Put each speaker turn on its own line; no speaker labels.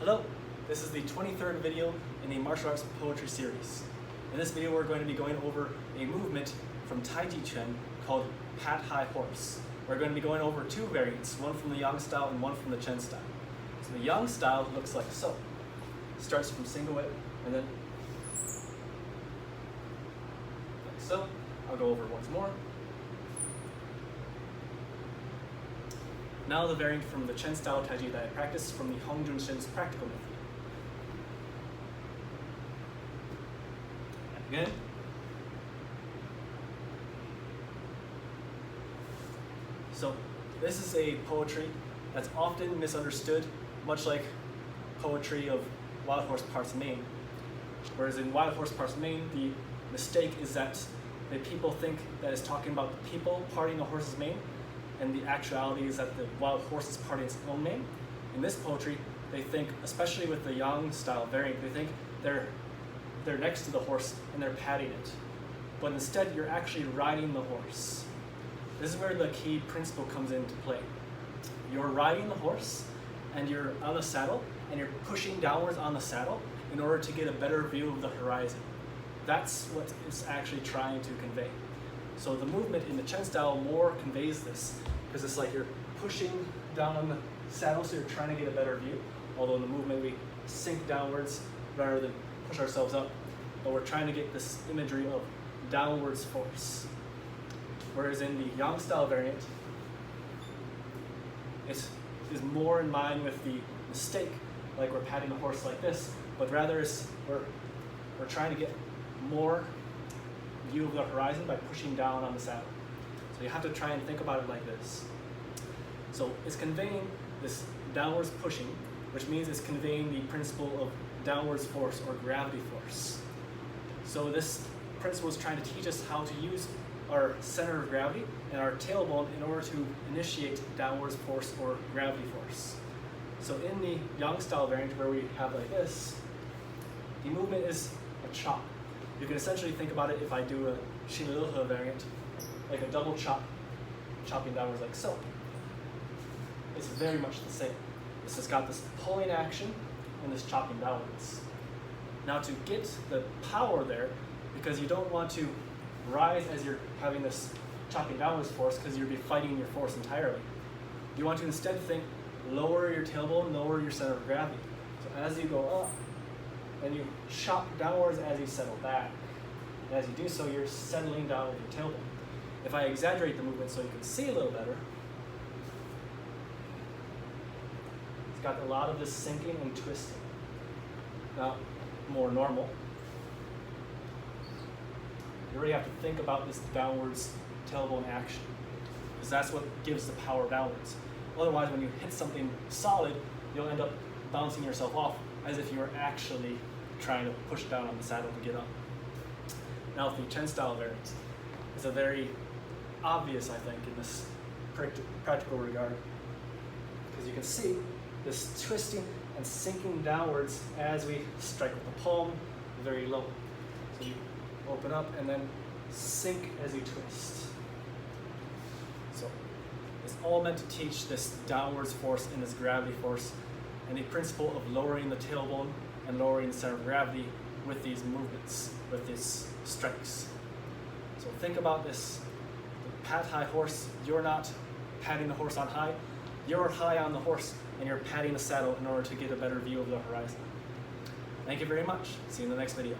Hello, this is the 23rd video in the martial arts poetry series. In this video we're going to be going over a movement from Taijiquan called Pat High Horse. We're going to be going over two variants, one from the Yang style and one from the Chen style. So the Yang style looks like so. Starts from single whip and then like so. I'll go over it once more. Now the variant from the Chen style Taiji that I practiced from the Hong Jun Shin's practical method. And again. So this is a poetry that's often misunderstood, much like poetry of Wild Horse Parts Main. Whereas in Wild Horse Parts Main, the mistake is that the people think that it's talking about the people parting the horse's mane, and the actuality is that the wild horse is parting its own mane. In this poetry, they think, especially with the Yang style variant, they think they're next to the horse and they're patting it. But instead, you're actually riding the horse. This is where the key principle comes into play. You're riding the horse and you're on the saddle and you're pushing downwards on the saddle in order to get a better view of the horizon. That's what it's actually trying to convey. So the movement in the Chen style more conveys this, because it's like you're pushing down on the saddle, so you're trying to get a better view. Although in the movement we sink downwards rather than push ourselves up, but we're trying to get this imagery of downwards force. Whereas in the Yang style variant, it is more in line with the mistake, like we're patting the horse like this, but rather we're trying to get more view of the horizon by pushing down on the saddle. So you have to try and think about it like this. So it's conveying this downwards pushing, which means it's conveying the principle of downwards force or gravity force. So this principle is trying to teach us how to use our center of gravity and our tailbone in order to initiate downwards force or gravity force. So in the Yang style variant, where we have like this, the movement is a chop. You can essentially think about it if I do a Shinilhe variant, like a double chop, chopping downwards like so. It's very much the same. This has got this pulling action and this chopping downwards. Now to get the power there, because you don't want to rise as you're having this chopping downwards force because you'll be fighting your force entirely. You want to instead think, lower your tailbone, lower your center of gravity. So as you go up, and you chop downwards as you settle back. And as you do so, you're settling down with your tailbone. If I exaggerate the movement so you can see a little better, it's got a lot of this sinking and twisting. Now, more normal. You really have to think about this downwards tailbone action, because that's what gives the power downwards. Otherwise, when you hit something solid, you'll end up bouncing yourself off as if you were actually trying to push down on the saddle to get up. Now the Chen style variant is a very obvious, I think, in this practical regard, because you can see this twisting and sinking downwards as we strike with the palm very low. So you open up and then sink as you twist. So it's all meant to teach this downwards force and this gravity force, and the principle of lowering the tailbone and lowering the center of gravity with these movements, with these strikes. So think about this. The pat high horse, you're not patting the horse on high, you're high on the horse and you're patting the saddle in order to get a better view of the horizon. Thank you very much. See you in the next video.